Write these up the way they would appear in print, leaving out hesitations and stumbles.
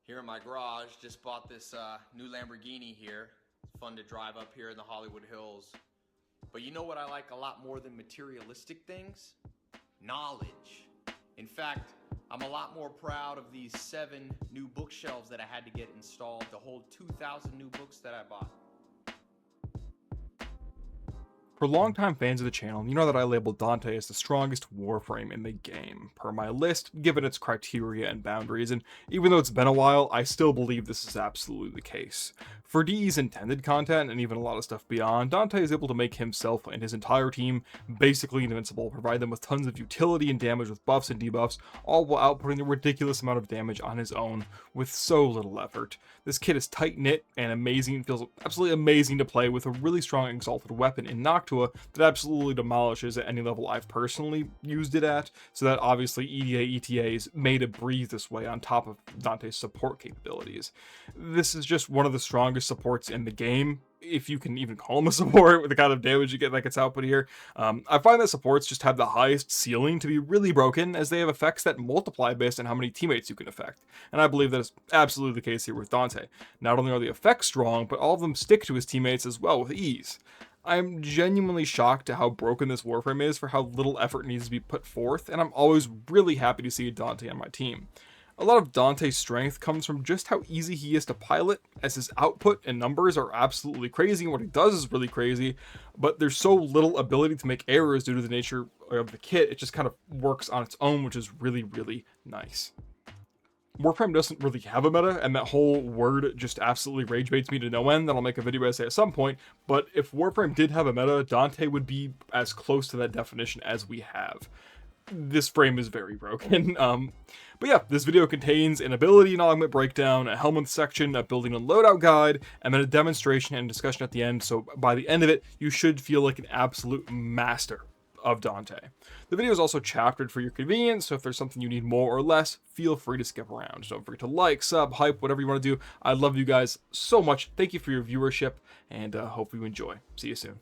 Here in my garage, just bought this new Lamborghini here. It's fun to drive up here in the Hollywood Hills. But you know what I like a lot more than materialistic things? Knowledge. In fact, I'm a lot more proud of these 7 new bookshelves that I had to get installed to hold 2,000 new books that I bought. For longtime fans of the channel, you know that I labeled Dante as the strongest Warframe in the game, per my list, given its criteria and boundaries, and even though it's been a while, I still believe this is absolutely the case. For DE's intended content, and even a lot of stuff beyond, Dante is able to make himself and his entire team basically invincible, provide them with tons of utility and damage with buffs and debuffs, all while outputting a ridiculous amount of damage on his own with so little effort. This kit is tight-knit and amazing, feels absolutely amazing to play with a really strong exalted weapon in NOCTUA that absolutely demolishes at any level I've personally used it at, so that obviously EDA ETA is made to breathe this way on top of Dante's support capabilities. This is just one of the strongest supports in the game, if you can even call them a support with the kind of damage you get that gets output here. I find that supports just have the highest ceiling to be really broken, as they have effects that multiply based on how many teammates you can affect, and I believe that is absolutely the case here with Dante. Not only are the effects strong, but all of them stick to his teammates as well with ease. I'm genuinely shocked at how broken this Warframe is for how little effort needs to be put forth, and I'm always really happy to see Dante on my team. A lot of Dante's strength comes from just how easy he is to pilot, as his output and numbers are absolutely crazy, and what he does is really crazy, but there's so little ability to make errors due to the nature of the kit, it just kind of works on its own, which is really, really nice. Warframe doesn't really have a meta, and that whole word just absolutely rage baits me to no end that I'll make a video essay at some point, but if Warframe did have a meta, Dante would be as close to that definition as we have. This frame is very broken. But yeah, this video contains an ability and augment breakdown, a HELMINTH section, a building and loadout guide, and then a demonstration and discussion at the end, so by the end of it, you should feel like an absolute master of Dante. The video is also chaptered for your convenience, so if there's something you need more or less, feel free to skip around. Don't forget to like, sub, hype, whatever you want to do. I love you guys so much. Thank you for your viewership, and hope you enjoy. See you soon.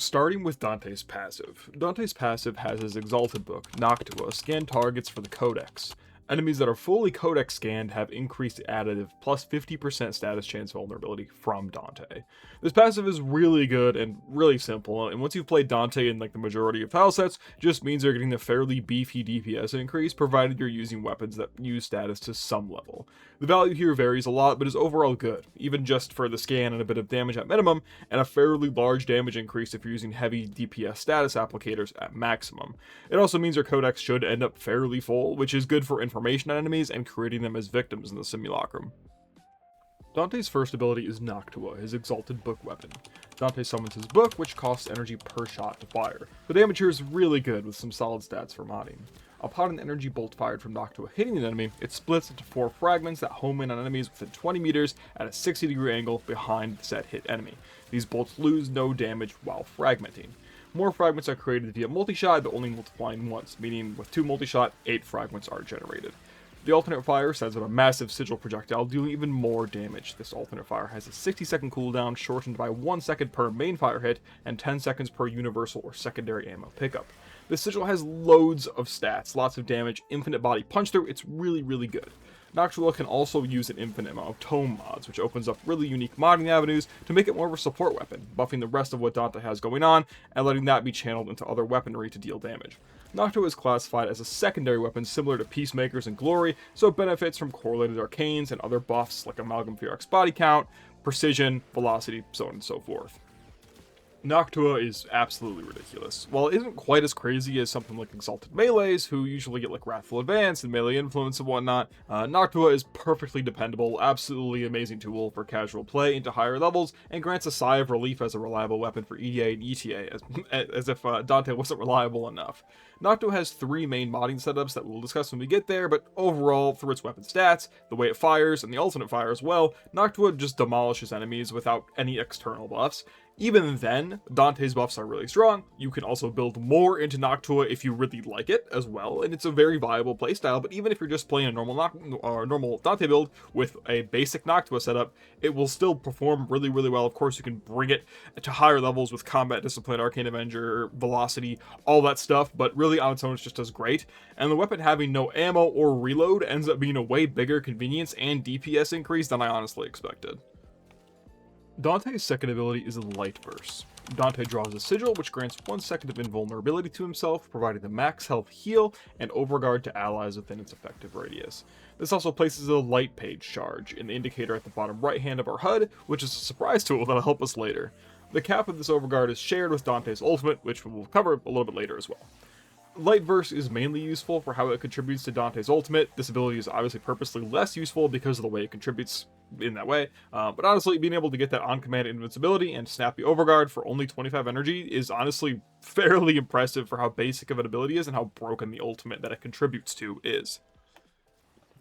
Starting with Dante's passive. Dante's passive has his exalted book, NOCTUA, scan targets for the codex. Enemies that are fully codex scanned have increased additive plus 50% status chance vulnerability from Dante. This passive is really good and really simple, and once you've played Dante in like the majority of tile sets, it just means you're getting a fairly beefy DPS increase, provided you're using weapons that use status to some level. The value here varies a lot, but is overall good, even just for the scan and a bit of damage at minimum, and a fairly large damage increase if you're using heavy DPS status applicators at maximum. It also means your codex should end up fairly full, which is good for information on enemies and creating them as victims in the simulacrum. Dante's first ability is NOCTUA, his exalted book weapon. Dante summons his book, which costs energy per shot to fire. The damage here is really good with some solid stats for modding. Upon an energy bolt fired from NOCTUA hitting an enemy, it splits into 4 fragments that home in on enemies within 20 meters at a 60-degree angle behind the said hit enemy. These bolts lose no damage while fragmenting. More fragments are created via multi-shot, but only multiplying once, meaning with 2 multi-shot, 8 fragments are generated. The alternate fire sends out a massive sigil projectile, dealing even more damage. This alternate fire has a 60-second cooldown, shortened by 1 second per main fire hit, and 10 seconds per universal or secondary ammo pickup. This sigil has loads of stats, lots of damage, infinite body punch through, it's really, really good. NOCTUA can also use an infinite amount of tome mods, which opens up really unique modding avenues to make it more of a support weapon, buffing the rest of what Dante has going on, and letting that be channeled into other weaponry to deal damage. NOCTUA is classified as a secondary weapon similar to Peacemakers and Glory, so it benefits from correlated arcanes and other buffs like Amalgam Ferox body count, precision, velocity, so on and so forth. NOCTUA is absolutely ridiculous. While it isn't quite as crazy as something like Exalted Melees, who usually get like Wrathful Advance and melee influence and whatnot, NOCTUA is perfectly dependable, absolutely amazing tool for casual play into higher levels, and grants a sigh of relief as a reliable weapon for EDA and ETA, as if Dante wasn't reliable enough. NOCTUA has 3 main modding setups that we'll discuss when we get there, but overall, through its weapon stats, the way it fires, and the alternate fire as well, NOCTUA just demolishes enemies without any external buffs. Even then, Dante's buffs are really strong. You can also build more into Noctua if you really like it as well, and it's a very viable playstyle. But even if you're just playing a normal Dante build with a basic Noctua setup, it will still perform really, really well. Of course, you can bring it to higher levels with Combat Discipline, Arcane Avenger, Velocity, all that stuff, but really on its own it's just as great. And the weapon having no ammo or reload ends up being a way bigger convenience and DPS increase than I honestly expected. Dante's second ability is Light Burst. Dante draws a sigil, which grants 1 second of invulnerability to himself, providing the max health heal and overguard to allies within its effective radius. This also places a light page charge in the indicator at the bottom right hand of our HUD, which is a surprise tool that'll help us later. The cap of this overguard is shared with Dante's ultimate, which we will cover a little bit later as well. Light Burst is mainly useful for how it contributes to Dante's ultimate. This ability is obviously purposely less useful because of the way it contributes in that way, but honestly, being able to get that on-command invincibility and snappy overguard for only 25 energy is honestly fairly impressive for how basic of an ability is and how broken the ultimate that it contributes to is.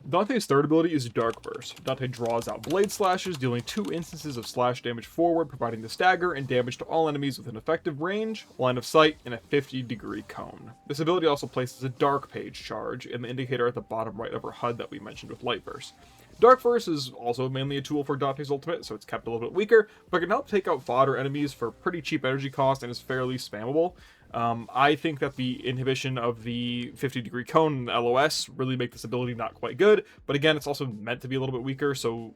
Dante's third ability is Dark Burst. Dante draws out blade slashes, dealing 2 instances of slash damage forward, providing the stagger and damage to all enemies within effective range, line of sight, and a 50-degree cone. This ability also places a dark page charge in the indicator at the bottom right of our HUD that we mentioned with Light Burst. Dark Burst is also mainly a tool for Dante's ultimate, so it's kept a little bit weaker, but can help take out fodder enemies for pretty cheap energy cost and is fairly spammable. I think that the inhibition of the 50-degree cone and LOS really make this ability not quite good, but again, it's also meant to be a little bit weaker, so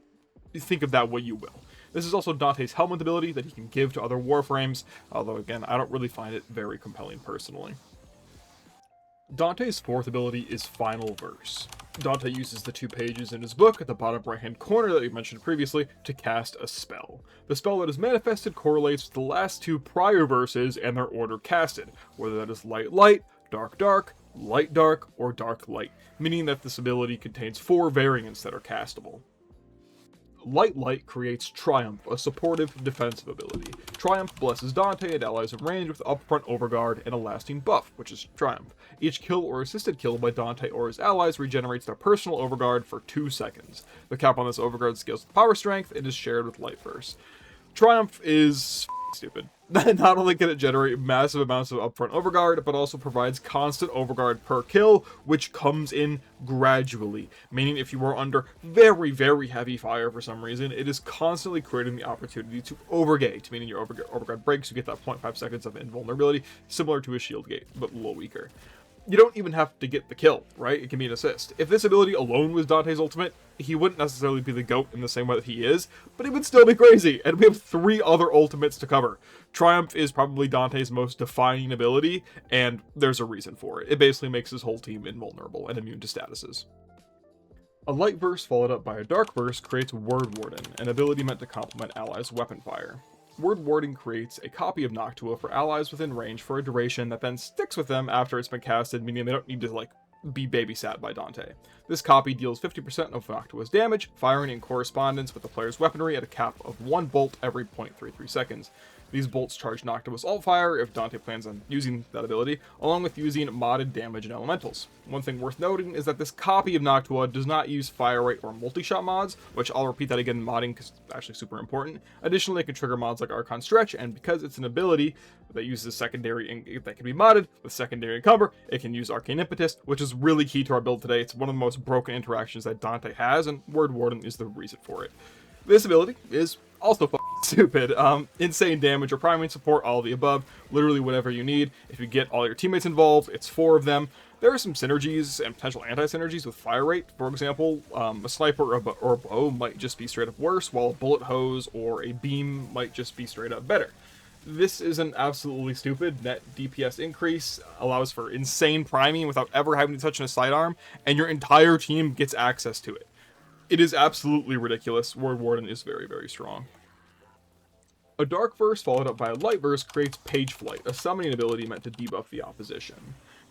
think of that what you will. This is also Dante's Helminth ability that he can give to other Warframes, although again, I don't really find it very compelling personally. Dante's fourth ability is Final Verse. Dante uses the 2 pages in his book at the bottom right hand corner that we mentioned previously to cast a spell. The spell that is manifested correlates with the last 2 prior verses and their order casted, whether that is Light Light, Dark Dark, Light Dark, or Dark Light, meaning that this ability contains 4 variants that are castable. Light Light creates Triumph, a supportive defensive ability. Triumph blesses Dante and allies in range with upfront overguard and a lasting buff, which is Triumph. Each kill or assisted kill by Dante or his allies regenerates their personal overguard for 2 seconds. The cap on this overguard scales with power strength and is shared with Light Burst. Triumph is stupid. Not only can it generate massive amounts of upfront overguard, but also provides constant overguard per kill, which comes in gradually. Meaning if you are under very, very heavy fire for some reason, it is constantly creating the opportunity to overgate, meaning your overguard breaks, you get that 0.5 seconds of invulnerability, similar to a shield gate, but a little weaker. You don't even have to get the kill, right? It can be an assist. If this ability alone was Dante's ultimate, he wouldn't necessarily be the GOAT in the same way that he is, but he would still be crazy, and we have 3 other ultimates to cover. Triumph is probably Dante's most defining ability, and there's a reason for it. It basically makes his whole team invulnerable and immune to statuses. A Light Burst followed up by a Dark Burst creates Word Warden, an ability meant to complement allies' weapon fire. Word Warden creates a copy of Noctua for allies within range for a duration that then sticks with them after it's been casted, meaning they don't need to, be babysat by Dante. This copy deals 50% of Noctua's damage, firing in correspondence with the player's weaponry at a cap of 1 bolt every 0.33 seconds. These bolts charge Noctua's alt fire if Dante plans on using that ability, along with using modded damage and elementals. One thing worth noting is that this copy of Noctua does not use fire rate or multi-shot mods, which I'll repeat that again in modding because it's actually super important. Additionally, it can trigger mods like Archon Stretch, and because it's an ability that uses secondary that can be modded with secondary encumber, it can use Arcane Impetus, which is really key to our build today. It's one of the most broken interactions that Dante has, and Word Warden is the reason for it. This ability is also stupid. Insane damage or priming support, all of the above, literally whatever you need. If you get all your teammates involved, it's 4 of them. There are some synergies and potential anti-synergies with fire rate. For example, a sniper or a bow might just be straight up worse, while a bullet hose or a beam might just be straight up better. This is an absolutely stupid net DPS increase, allows for insane priming without ever having to touch a sidearm, and your entire team gets access to it. It is absolutely ridiculous. Word Warden is very, very strong. A Dark Burst followed up by a Light Burst creates PAGEFLIGHT, a summoning ability meant to debuff the opposition.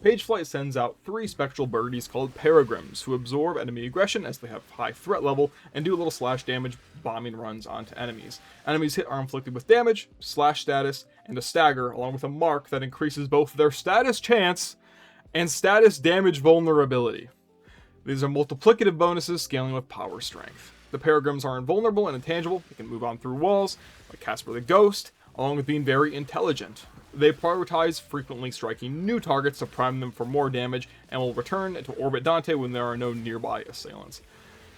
PAGEFLIGHT sends out 3 spectral birdies called Peregrines, who absorb enemy aggression as they have high threat level, and do little slash damage bombing runs onto enemies. Enemies hit are inflicted with damage, slash status, and a stagger, along with a mark that increases both their status chance and status damage vulnerability. These are multiplicative bonuses scaling with power strength. The Peregrines are invulnerable and intangible. They can move on through walls, like Casper the Ghost, along with being very intelligent. They prioritize frequently striking new targets to prime them for more damage, and will return to orbit Dante when there are no nearby assailants.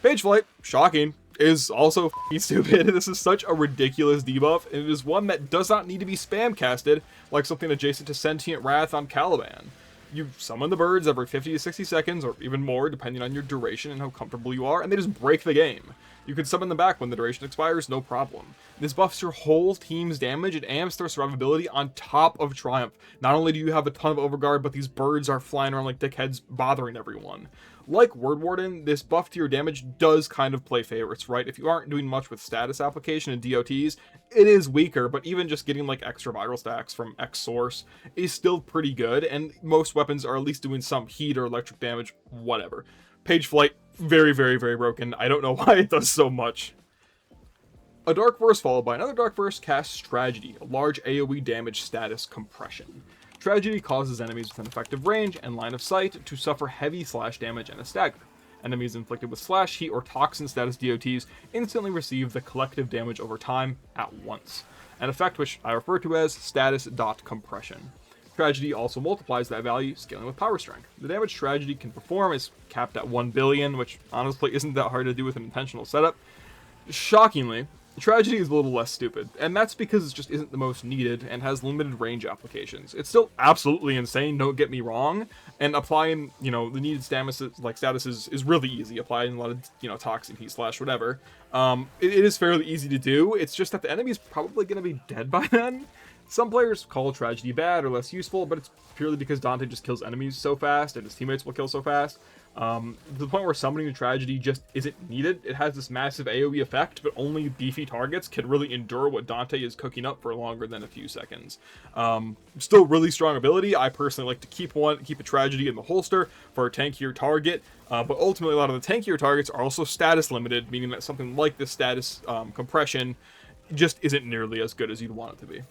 Pageflight, shocking, is also f***ing stupid. This is such a ridiculous debuff, and it is one that does not need to be spam casted like something adjacent to Sentient Wrath on Caliban. You summon the birds every 50 to 60 seconds, or even more, depending on your duration and how comfortable you are, and they just break the game. You can summon them back when the duration expires, no problem. This buffs your whole team's damage and amps their survivability on top of Triumph. Not only do you have a ton of overguard, but these birds are flying around like dickheads, bothering everyone. Like Word Warden, this buff to your damage does kind of play favorites, right? If you aren't doing much with status application and DOTs, it is weaker, but even just getting like extra viral stacks from X source is still pretty good, and most weapons are at least doing some heat or electric damage, whatever. Pageflight, very, very, very broken. I don't know why it does so much. A Dark Verse followed by another Dark Verse casts Tragedy, a large AoE damage status compression. Tragedy causes enemies within effective range and line of sight to suffer heavy slash damage and a stagger. Enemies inflicted with slash, heat, or toxin status DOTs instantly receive the collective damage over time at once, an effect which I refer to as status dot compression. Tragedy also multiplies that value, scaling with power strength. The damage Tragedy can perform is capped at 1 billion, which honestly isn't that hard to do with an intentional setup. Shockingly, Tragedy is a little less stupid, and that's because it just isn't the most needed and has limited range applications. It's still absolutely insane, don't get me wrong, and applying, the needed statuses is really easy, applying a lot of, toxin, heat, slash, whatever. It is fairly easy to do, it's just that the enemy's probably going to be dead by then. Some players call Tragedy bad or less useful, but it's purely because Dante just kills enemies so fast, and his teammates will kill so fast. To the point where summoning the Tragedy just isn't needed. It has this massive AoE effect, but only beefy targets can really endure what Dante is cooking up for longer than a few seconds. Still really strong ability. I personally like to keep a Tragedy in the holster for a tankier target, but ultimately a lot of the tankier targets are also status limited, meaning that something like this status compression just isn't nearly as good as you'd want it to be.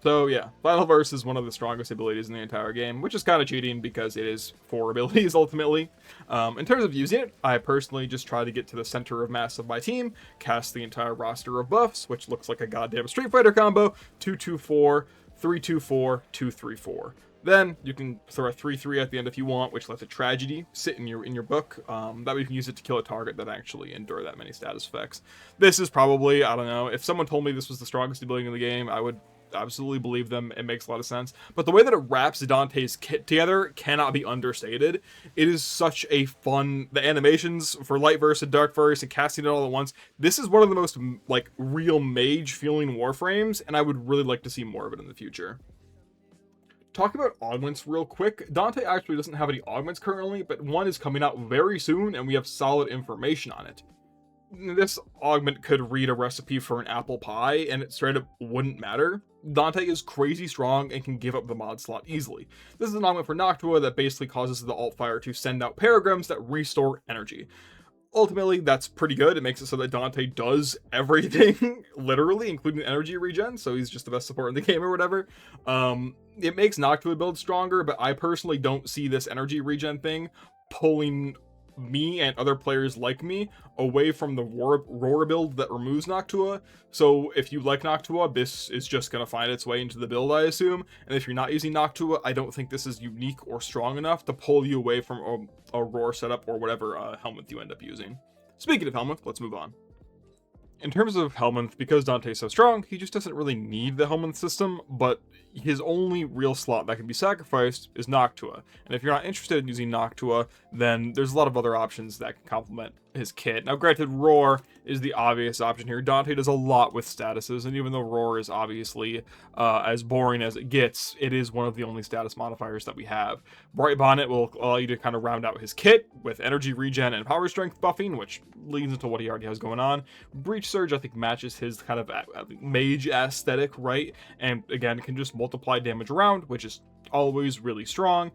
So yeah, Final Verse is one of the strongest abilities in the entire game, which is kind of cheating because it is 4 abilities ultimately. In terms of using it, I personally just try to get to the center of mass of my team, cast the entire roster of buffs, which looks like a goddamn Street Fighter combo, 2-2-4, 3-2-4, 2-3-4. Then you can throw a 3-3 at the end if you want, which lets a Tragedy sit in your book. That way you can use it to kill a target that actually endure that many status effects. This is probably, I don't know, if someone told me this was the strongest ability in the game, I would absolutely believe them. It makes a lot of sense, but the way that it wraps Dante's kit together cannot be understated. It is such a fun, the animations for Light Verse and Dark Verse and casting it all at once, this is one of the most like real mage feeling Warframes, and I would really like to see more of it in the future. Talking about augments real quick, Dante actually doesn't have any augments currently, but one is coming out very soon and we have solid information on it. This augment could read a recipe for an apple pie and it straight up wouldn't matter. Dante is crazy strong and can give up the mod slot easily. This is an augment for NOCTUA that basically causes the alt fire to send out paragrams that restore energy. Ultimately, that's pretty good. It makes it so that Dante does everything, literally, including energy regen, so he's just the best support in the game or whatever. It makes NOCTUA build stronger, but I personally don't see this energy regen thing pulling me and other players like me away from the roar build that removes Noctua. So if you like Noctua, this is just going to find its way into the build, I assume. And if you're not using Noctua, I don't think this is unique or strong enough to pull you away from a roar setup or whatever Helminth you end up using. Speaking of Helminth, let's move on. In terms of Helminth, because Dante's so strong, he just doesn't really need the Helminth system, but his only real slot that can be sacrificed is Noctua. And if you're not interested in using Noctua, then there's a lot of other options that can complement his kit. Now granted, Roar is the obvious option here. Dante does a lot with statuses, and even though Roar is obviously as boring as it gets, it is one of the only status modifiers that we have. Bright Bonnet will allow you to kind of round out his kit with energy regen and power strength buffing, which leads into what he already has going on. Breach Surge, I think, matches his kind of mage aesthetic, right? And again, can just multiply damage around, which is always really strong.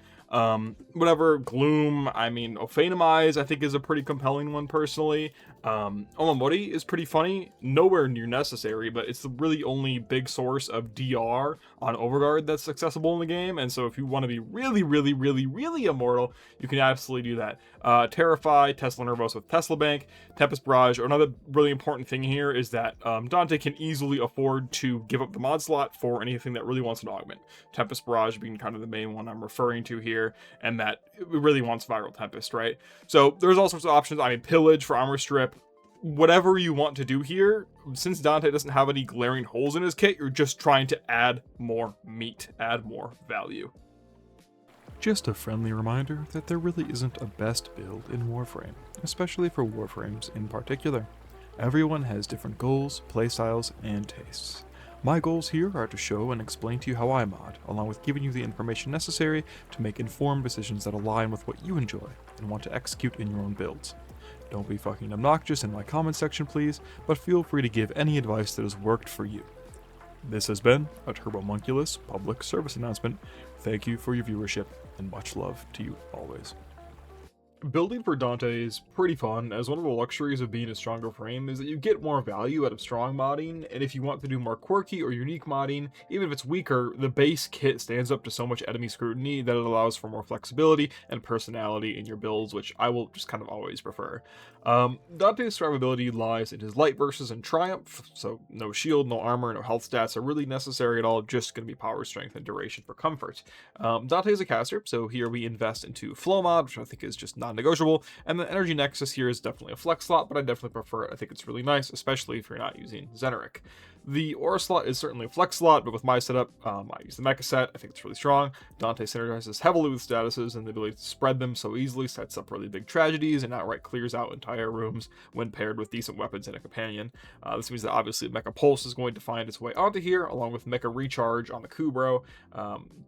Whatever, Gloom, I mean, Ophanimize, I think is a pretty compelling one personally. Omamori is pretty funny, nowhere near necessary, but it's the really only big source of DR on Overguard that's accessible in the game, and so if you want to be really immortal, you can absolutely do that. Terrify, Tesla Nervos with Tesla Bank, Tempest Barrage. Another really important thing here is that Dante can easily afford to give up the mod slot for anything that really wants an augment. Tempest Barrage being kind of the main one I'm referring to here, and that it really wants Viral Tempest, right? So there's all sorts of options. I mean, Pillage for Armor Strip, whatever you want to do here. Since Dante doesn't have any glaring holes in his kit, you're just trying to add more meat, add more value. Just a friendly reminder that there really isn't a best build in Warframe, especially for Warframes in particular. Everyone has different goals, playstyles, and tastes. My goals here are to show and explain to you how I mod, along with giving you the information necessary to make informed decisions that align with what you enjoy and want to execute in your own builds. Don't be fucking obnoxious in my comment section, please, but feel free to give any advice that has worked for you. This has been a Turbomunculus public service announcement. Thank you for your viewership, and much love to you always. Building for Dante is pretty fun, as one of the luxuries of being a stronger frame is that you get more value out of strong modding, and if you want to do more quirky or unique modding, even if it's weaker, the base kit stands up to so much enemy scrutiny that it allows for more flexibility and personality in your builds, which I will just kind of always prefer. Dante's survivability lies in his light verses and triumph, so no shield, no armor, no health stats are really necessary at all, just going to be power, strength, and duration for comfort. Dante is a caster, so here we invest into flow mod, which I think is just non-negotiable, and the energy nexus here is definitely a flex slot, but I definitely prefer it. I think it's really nice, especially if you're not using Xeneric. The aura slot is certainly a flex slot, but with my setup, I use the mecha set. I think it's really strong. Dante synergizes heavily with statuses, and the ability to spread them so easily sets up really big tragedies and outright clears out entire rooms when paired with decent weapons and a companion. This means that obviously Mecha Pulse is going to find its way onto here, along with Mecha Recharge on the Kubro,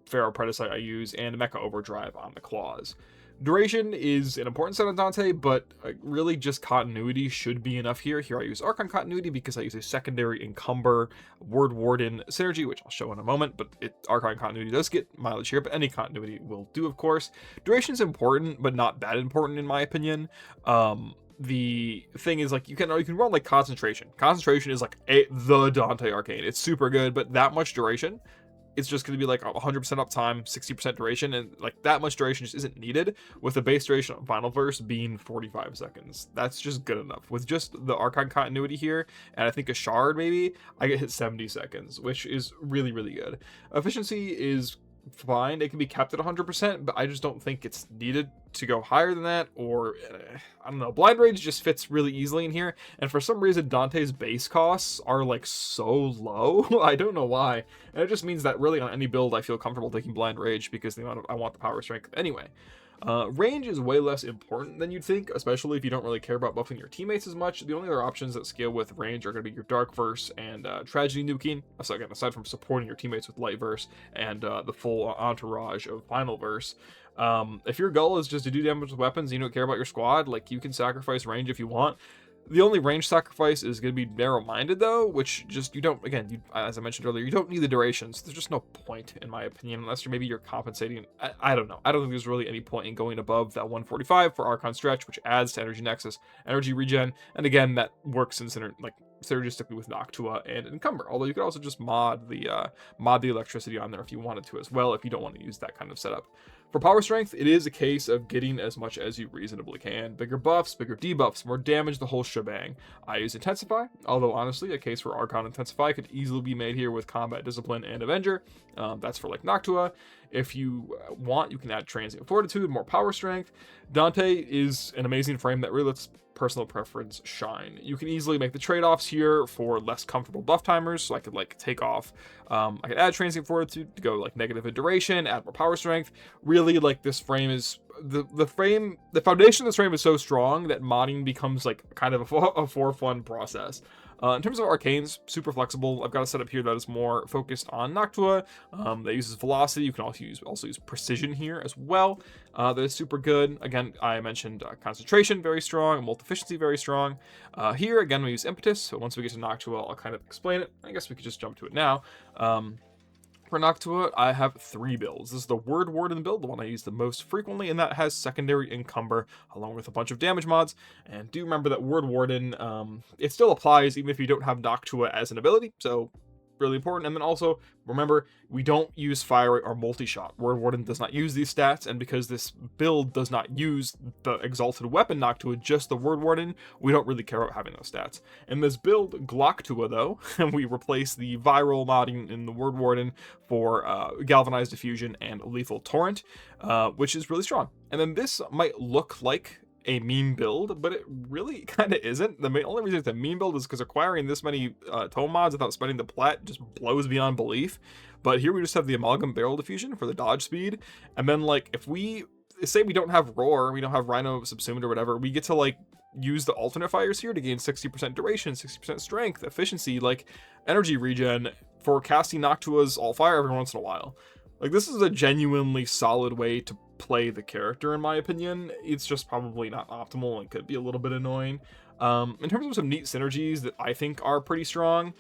Pharaoh Predicite I use, and Mecha Overdrive on the Claws. Duration is an important set on Dante, but really just continuity should be enough here. Here I use Archon Continuity because I use a secondary Encumber Word Warden synergy, which I'll show in a moment, but Archon Continuity does get mileage here, but any continuity will do, of course. Duration is important, but not that important in my opinion. The thing is, like, you can run like Concentration. Concentration is like the Dante Arcane. It's super good, but that much duration, it's just going to be like 100% uptime, 60% duration, and like that much duration just isn't needed, with the base duration on Final Verse being 45 seconds. That's just good enough. With just the Archon Continuity here, and I think a Shard maybe, I get hit 70 seconds, which is really good. Efficiency is fine, it can be kept at 100%, but I just don't think it's needed to go higher than that, or I don't know. Blind Rage just fits really easily in here, and for some reason Dante's base costs are like so low. I don't know why, and it just means that really on any build I feel comfortable taking Blind Rage because I want the power strength anyway. Range is way less important than you'd think, especially if you don't really care about buffing your teammates as much. The only other options that scale with range are going to be your Dark Verse and Tragedy nuking. So again, aside from supporting your teammates with Light Verse and the full entourage of Final Verse. If your goal is just to do damage with weapons and you don't care about your squad, like, you can sacrifice range if you want. The only range sacrifice is going to be narrow-minded, though, which just, as I mentioned earlier, you don't need the duration, so there's just no point, in my opinion, unless you're compensating. I don't know. I don't think there's really any point in going above that 145 for Archon Stretch, which adds to Energy Nexus, Energy Regen, and again, that works in synergistically with Noctua and Encumber, although you could also just mod the electricity on there if you wanted to as well, if you don't want to use that kind of setup. For power strength, it is a case of getting as much as you reasonably can. Bigger buffs, bigger debuffs, more damage, the whole shebang. I use Intensify, although honestly, a case for Archon Intensify could easily be made here with Combat Discipline and Avenger. That's for like Noctua. If you want, you can add Transient Fortitude, more power strength. Dante is an amazing frame that really lets personal preference shine. You can easily make the trade-offs here for less comfortable buff timers, so I could take off, I could add Transient Fortitude to go negative in duration, add more power strength. Really, this frame is the foundation of this frame is so strong that modding becomes kind of a for fun process. In terms of arcanes, super flexible. I've got a setup here that is more focused on Noctua. That uses velocity. You can also use precision here as well. That is super good. Again, I mentioned concentration, very strong. Multi-efficiency, very strong. Here, again, we use impetus. So once we get to Noctua, I'll kind of explain it. I guess we could just jump to it now. For Noctua, I have 3 builds. This is the Word Warden build, the one I use the most frequently, and that has secondary encumber along with a bunch of damage mods. And do remember that Word Warden, it still applies even if you don't have Noctua as an ability, so really important. And then also remember, we don't use fire or multi-shot. Word Warden does not use these stats, and because this build does not use the exalted weapon Noctua, just the Word Warden, we don't really care about having those stats. In this build, Glocktua though, we replace the viral modding in the Word Warden for galvanized diffusion and lethal torrent, which is really strong. And then this might look like a meme build, but it really kind of isn't. The only reason it's a meme build is because acquiring this many tome mods without spending the plat just blows beyond belief. But here we just have the amalgam barrel diffusion for the dodge speed, and then like if we say we don't have roar, we don't have rhino subsumed or whatever, we get to like use the alternate fires here to gain 60% duration, 60% strength, efficiency, like energy regen for casting Noctua's all fire every once in a while. Like, this is a genuinely solid way to play the character, in my opinion. It's just probably not optimal and could be a little bit annoying. In terms of some neat synergies that I think are pretty strong,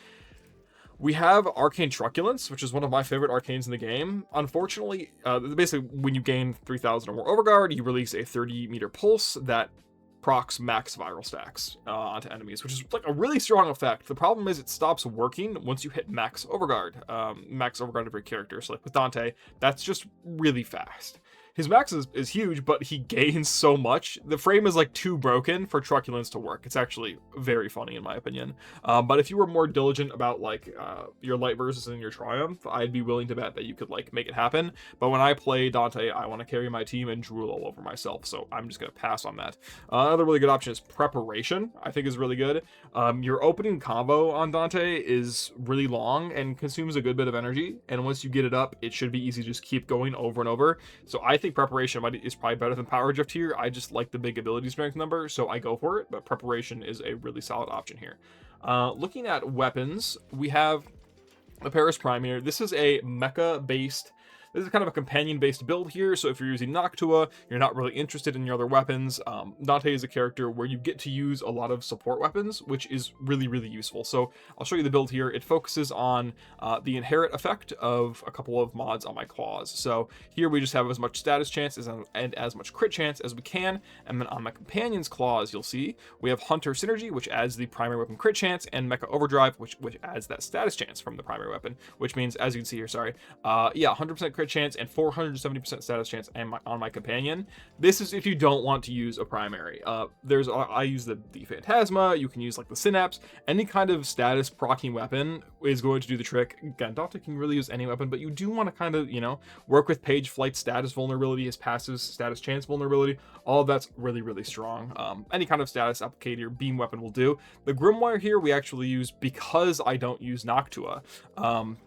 we have Arcane Truculence, which is one of my favorite arcanes in the game. Unfortunately, basically, when you gain 3,000 or more Overguard, you release a 30-meter pulse that procs max viral stacks onto enemies, which is like a really strong effect. The problem is it stops working once you hit max Overguard of your character. So like with Dante, that's just really fast. His max is huge, but he gains so much. The frame is like too broken for Truculence to work. It's actually very funny in my opinion. But if you were more diligent about like your light versus and your triumph, I'd be willing to bet that you could like make it happen. But when I play Dante, I want to carry my team and drool all over myself, so I'm just gonna pass on that. Another really good option is Preparation. I think is really good. Your opening combo on Dante is really long and consumes a good bit of energy, and once you get it up, it should be easy to just keep going over and over. So I think Preparation is probably better than Power Drift here. I just like the big ability strength number, so I go for it, but Preparation is a really solid option here. Looking at weapons, we have the Paris Prime here. This is a mecha-based, this is kind of a companion-based build here, so if you're using Noctua, you're not really interested in your other weapons. Dante is a character where you get to use a lot of support weapons, which is really, really useful. So I'll show you the build here. It focuses on the inherit effect of a couple of mods on my claws. So here we just have as much status chance and as much crit chance as we can, and then on my companion's claws, you'll see we have Hunter Synergy, which adds the primary weapon crit chance, and Mecha Overdrive, which adds that status chance from the primary weapon, which means, as you can see here, yeah, 100% crit chance and 470% status chance on my companion. This is if you don't want to use a primary. I use the Phantasma. You can use like the Synapse. Any kind of status proccing weapon is going to do the trick. Again, Dante can really use any weapon, but you do want to kind of, you know, work with Pageflight status vulnerability, his passive status chance vulnerability. All of that's really, really strong. Any kind of status applicator beam weapon will do. The Grimoire here we actually use because I don't use Noctua.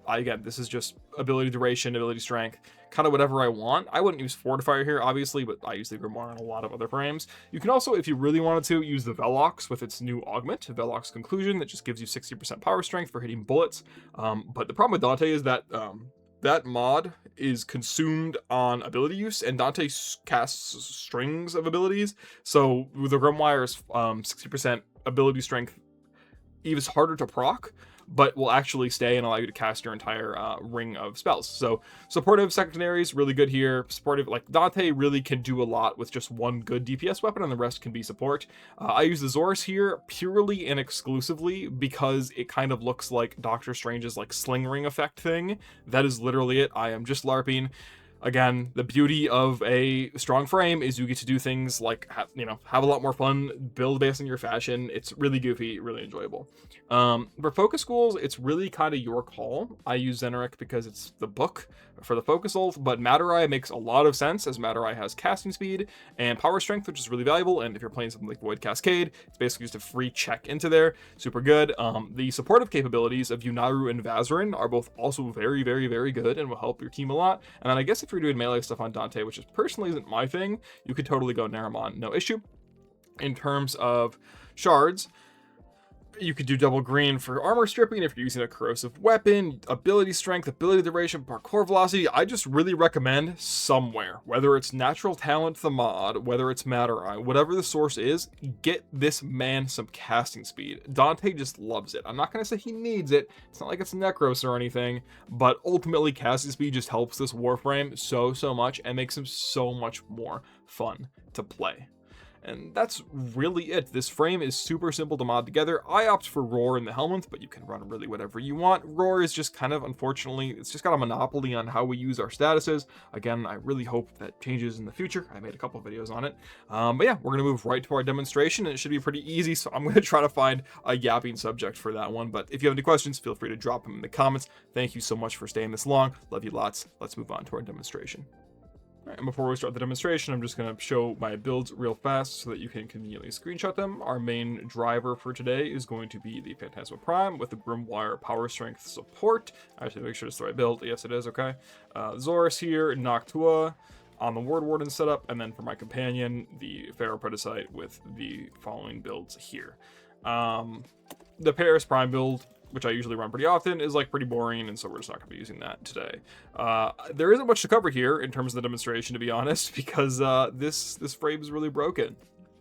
Again, this is just ability duration, ability strength, kind of whatever I want. I wouldn't use Fortifier here, obviously, but I use the Grimoire on a lot of other frames. You can also, if you really wanted to, use the Velox with its new augment, Velox Conclusion, that just gives you 60% power strength for hitting bullets. But the problem with Dante is that that mod is consumed on ability use, and Dante casts strings of abilities. So with the Grimoire's 60% ability strength, it is harder to proc, but will actually stay and allow you to cast your entire ring of spells. So supportive secondaries, really good here. Supportive, like Dante really can do a lot with just one good DPS weapon, and the rest can be support. I use the Zorus here purely and exclusively because it kind of looks like Doctor Strange's like sling ring effect thing. That is literally it. I am just LARPing. Again, the beauty of a strong frame is you get to do things like, have a lot more fun, build based on your fashion. It's really goofy, really enjoyable. For focus schools, it's really kind of your call. I use Zeneric because it's the book for the focus ult, but Matter Eye makes a lot of sense as Matter Eye has casting speed and power strength, which is really valuable. And if you're playing something like Void Cascade, it's basically just a free check into there. Super good. The supportive capabilities of Yunaru and Vazarin are both also very, very, very good and will help your team a lot. And then I guess if you're doing melee stuff on Dante, which is personally isn't my thing, you could totally go Naramon, no issue. In terms of shards, You could do double green for armor stripping if you're using a corrosive weapon, ability strength, ability duration, parkour velocity. I just really recommend somewhere, whether it's natural talent, the mod, whether it's matter eye, whatever the source is, get this man some casting speed. Dante just loves it. I'm not going to say he needs it. It's not like it's Necros or anything, but ultimately casting speed just helps this Warframe so much and makes him so much more fun to play. And that's really it. This frame is super simple to mod together. I opt for Roar in the Helminth, but you can run really whatever you want. Roar is just kind of, unfortunately, it's just got a monopoly on how we use our statuses. Again, I really hope that changes in the future. I made a couple videos on it. But yeah, we're going to move right to our demonstration, and it should be pretty easy, so I'm going to try to find a yapping subject for that one. But if you have any questions, feel free to drop them in the comments. Thank you so much for staying this long. Love you lots. Let's move on to our demonstration. Right, and before we start the demonstration, I'm just going to show my builds real fast so that you can conveniently screenshot them. Our main driver for today is going to be the Phantasma Prime with the Grimwire Power Strength support. I have to make sure it's the right build. Yes, it is. Okay. Zorus here, NOCTUA on the Wordwarden setup, and then for my companion, the Pharaoh Predicite with the following builds here. The Paris Prime build, which I usually run pretty often, is like pretty boring, and so we're just not going to be using that today. There isn't much to cover here in terms of the demonstration, to be honest, because this frame is really broken,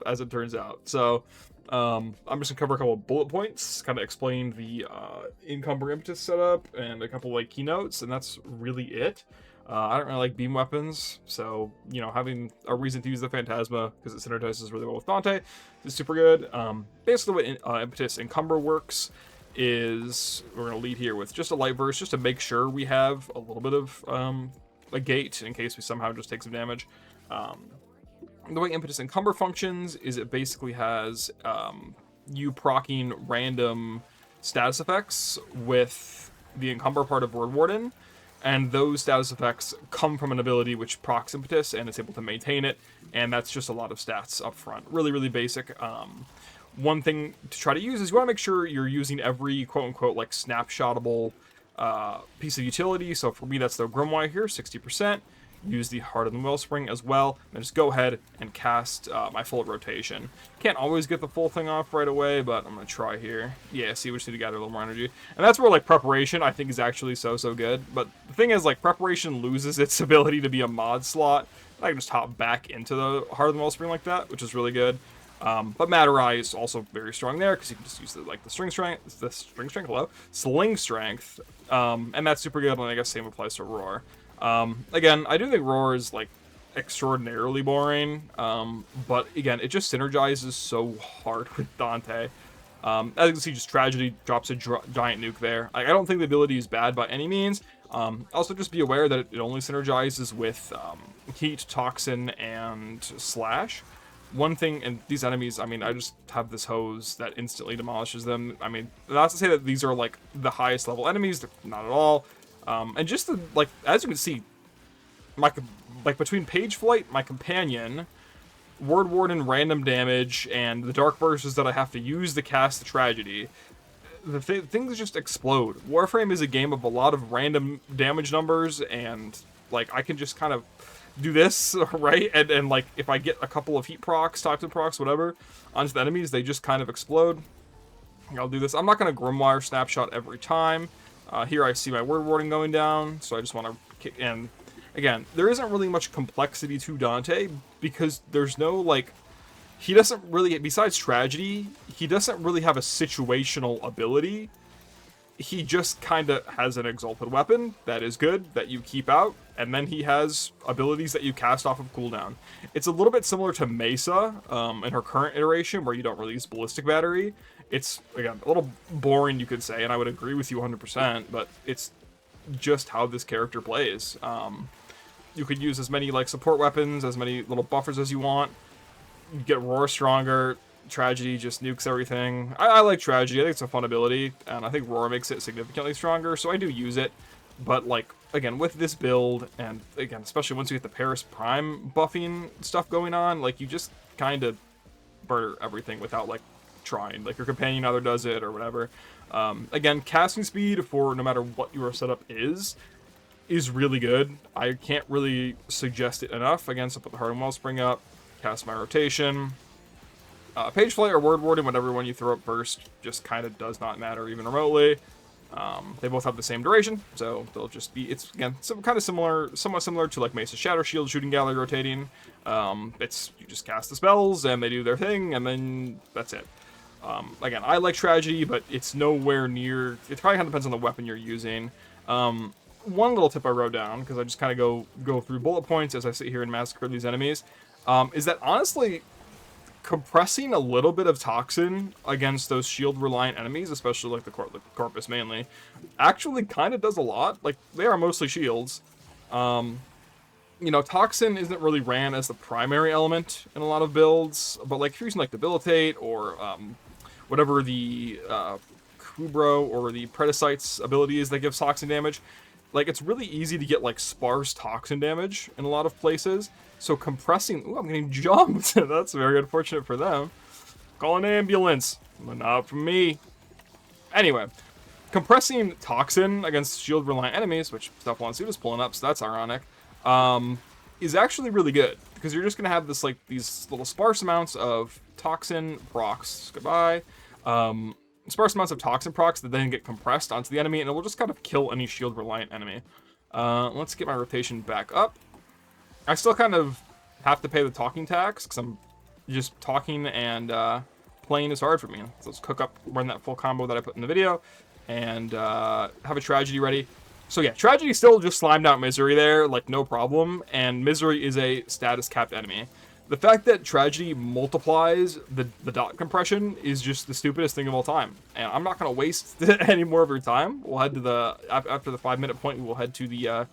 as it turns out. So I'm just going to cover a couple of bullet points, kind of explain the encumber impetus setup, and a couple like keynotes, and that's really it. I don't really like beam weapons, so, you know, having a reason to use the Phantasma, because it synergizes really well with Dante, is super good. Basically, the way impetus encumber works is we're going to lead here with just a light burst just to make sure we have a little bit of a gate in case we somehow just take some damage. The way impetus encumber functions is it basically has you proccing random status effects with the encumber part of Wordwarden, and those status effects come from an ability which procs impetus and it's able to maintain it, and that's just a lot of stats up front. Really basic. One thing to try to use is you want to make sure you're using every quote-unquote like snapshotable piece of utility. So for me, that's the Grimwire here, 60%. Use the Heart of the Wellspring as well, and just go ahead and cast my full rotation. Can't always get the full thing off right away, but I'm going to try here. Yeah, see, we just need to gather a little more energy. And that's where, like, Preparation, I think, is actually so good. But the thing is, like, Preparation loses its ability to be a mod slot. I can just hop back into the Heart of the Wellspring like that, which is really good. But Matter Eye is also very strong there, because you can just use the sling strength, and that's super good, and I guess same applies to Roar. Again, I do think Roar is, like, extraordinarily boring, but again, it just synergizes so hard with Dante. As you can see, just Tragedy drops a giant nuke there. I don't think the ability is bad by any means. Also, just be aware that it only synergizes with Heat, Toxin, and Slash. One thing, and these enemies, I mean, I just have this hose that instantly demolishes them. I mean, not to say that these are, like, the highest level enemies, they're not at all. And just, like, as you can see, between Pageflight, my companion, Wordwarden random damage, and the Dark Bursts that I have to use to cast the Tragedy, things just explode. Warframe is a game of a lot of random damage numbers, and, like, I can just kind of do this, right? And like, if I get a couple of heat procs, toxin procs, whatever, onto the enemies, they just kind of explode. I'll do this. I'm not going to Grimwire snapshot every time. Here I see my Wordwarden going down, so I just want to kick in. Again, there isn't really much complexity to Dante, because there's no, like, he doesn't really, besides Tragedy, he doesn't really have a situational ability. He just kind of has an exalted weapon that is good, that you keep out, and then he has abilities that you cast off of cooldown. It's a little bit similar to Mesa in her current iteration, where you don't really use Ballistic Battery. It's, again, a little boring, you could say, and I would agree with you 100%, but it's just how this character plays. You could use as many, like, support weapons, as many little buffers as you want. You get Roar stronger. Tragedy just nukes everything. I like Tragedy. I think it's a fun ability, and I think Roar makes it significantly stronger, so I do use it. But, like, again, with this build, and again, especially once you get the Paris Prime buffing stuff going on, like, you just kind of burn everything without, like, trying. Like, your companion either does it or whatever. Again, casting speed for no matter what your setup is really good. I can't really suggest it enough. Again, so put the Heart and Wellspring up, cast my rotation. PAGEFLIGHT or WORDWARDEN, whatever one you throw up first, just kind of does not matter even remotely. They both have the same duration, so they'll just be, it's again, kind of similar, somewhat similar to like Mesa Shatter Shield, Shooting Gallery rotating. You just cast the spells and they do their thing, and then that's it. Again, I like Tragedy, but it's nowhere near, it probably kind of depends on the weapon you're using. One little tip I wrote down, because I just kind of go through bullet points as I sit here and massacre these enemies, is that honestly, compressing a little bit of toxin against those shield reliant enemies, especially like the Corpus mainly, actually kind of does a lot. Like, they are mostly shields. You know, toxin isn't really ran as the primary element in a lot of builds, but like if you're using like Debilitate or whatever the Kubro or the Predicites ability is that gives toxin damage, like it's really easy to get like sparse toxin damage in a lot of places. So compressing, ooh, I'm getting jumped. That's very unfortunate for them. Call an ambulance, but not from me. Anyway, compressing toxin against shield reliant enemies, which Stuff Wants Suit is pulling up, so that's ironic, is actually really good, because you're just gonna have this like these little sparse amounts of toxin procs. Goodbye. Sparse amounts of toxin procs that then get compressed onto the enemy, and it will just kind of kill any shield reliant enemy. Let's get my rotation back up. I still kind of have to pay the talking tax, because I'm just talking and playing is hard for me. So let's cook up, run that full combo that I put in the video, and have a Tragedy ready. So yeah, Tragedy still just slimed out Misery there, like no problem, and Misery is a status capped enemy. The fact that Tragedy multiplies the dot compression is just the stupidest thing of all time, and I'm not going to waste any more of your time. We'll head to the, after the 5-minute point, we will head to the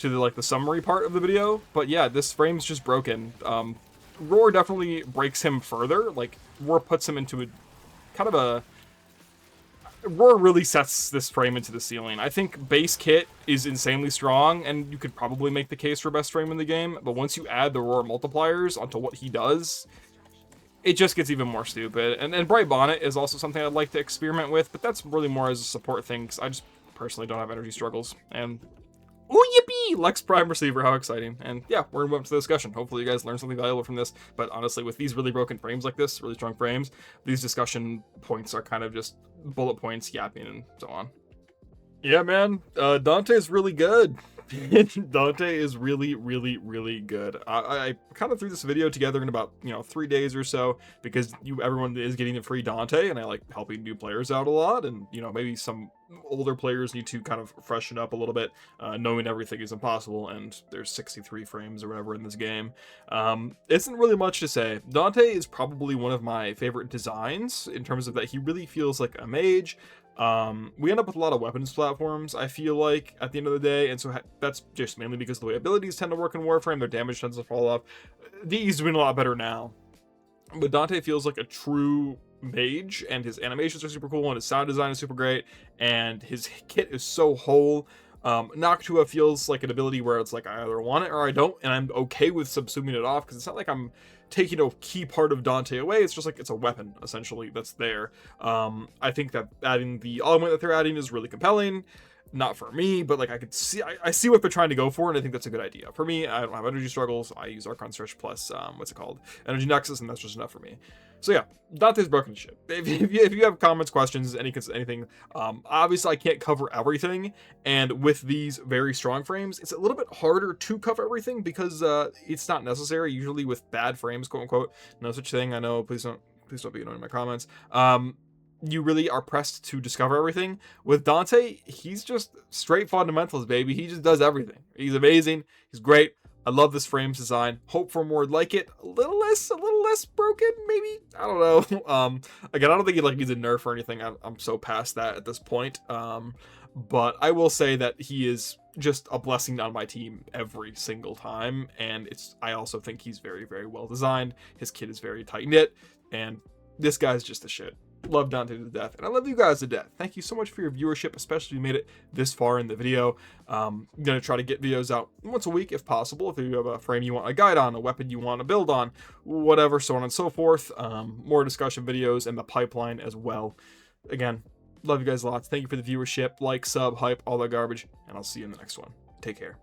like the summary part of the video. But yeah, this frame's just broken. Roar definitely breaks him further. Like, Roar puts him into a kind of a, Roar really sets this frame into the ceiling. I think base kit is insanely strong, and you could probably make the case for best frame in the game, but once you add the Roar multipliers onto what he does, it just gets even more stupid. And Bright Bonnet is also something I'd like to experiment with, but that's really more as a support thing, because I just personally don't have energy struggles. And ooh, yippee! Lex Prime Receiver, how exciting. And yeah, we're gonna move up to the discussion. Hopefully you guys learned something valuable from this. But honestly, with these really broken frames like this, really strong frames, these discussion points are kind of just bullet points, yapping, and so on. Yeah, man, Dante is really good. Dante is really, really, really good. I kind of threw this video together in about, 3 days or so, because everyone is getting a free Dante, and I like helping new players out a lot, and maybe some older players need to kind of freshen up a little bit, knowing everything is impossible, and there's 63 frames or whatever in this game. Isn't really much to say. Dante is probably one of my favorite designs in terms of that he really feels like a mage. We end up with a lot of weapons platforms, I feel like, at the end of the day, and so that's just mainly because the way abilities tend to work in Warframe, their damage tends to fall off. DE's doing a lot better now, but Dante feels like a true mage, and his animations are super cool, and his sound design is super great, and his kit is so whole. Noctua feels like an ability where it's like I either want it or I don't, and I'm okay with subsuming it off, because it's not like I'm taking a key part of Dante away. It's just like it's a weapon essentially that's there. I think that adding the augment that they're adding is really compelling. Not for me, but like I see what they're trying to go for, and I think that's a good idea. For me, I don't have energy struggles. I use Archon Stretch plus Energy Nexus, and that's just enough for me. So yeah, Dante's broken as shit. If you have comments, questions, anything, obviously I can't cover everything, and with these very strong frames, it's a little bit harder to cover everything because it's not necessary. Usually with bad frames, quote unquote, no such thing. I know. Please don't be annoying in my comments. You really are pressed to discover everything. With Dante, he's just straight fundamentals, baby. He just does everything. He's amazing. He's great. I love this frames design. Hope for more like it. A little less broken, maybe. I don't know. Again, I don't think he needs a nerf or anything. I'm so past that at this point. But I will say that he is just a blessing on my team every single time, and I also think he's very, very well designed. His kit is very tight knit, and this guy's just the shit. Love Dante to death, and I love you guys to death. Thank you so much for your viewership, especially if you made it this far in the video. I'm gonna try to get videos out once a week if possible. If you have a frame you want a guide on, a weapon you want to build on, whatever, so on and so forth. More discussion videos in the pipeline as well. Again, love you guys lots. Thank you for the viewership, like, sub, hype, all that garbage, and I'll see you in the next one. Take care.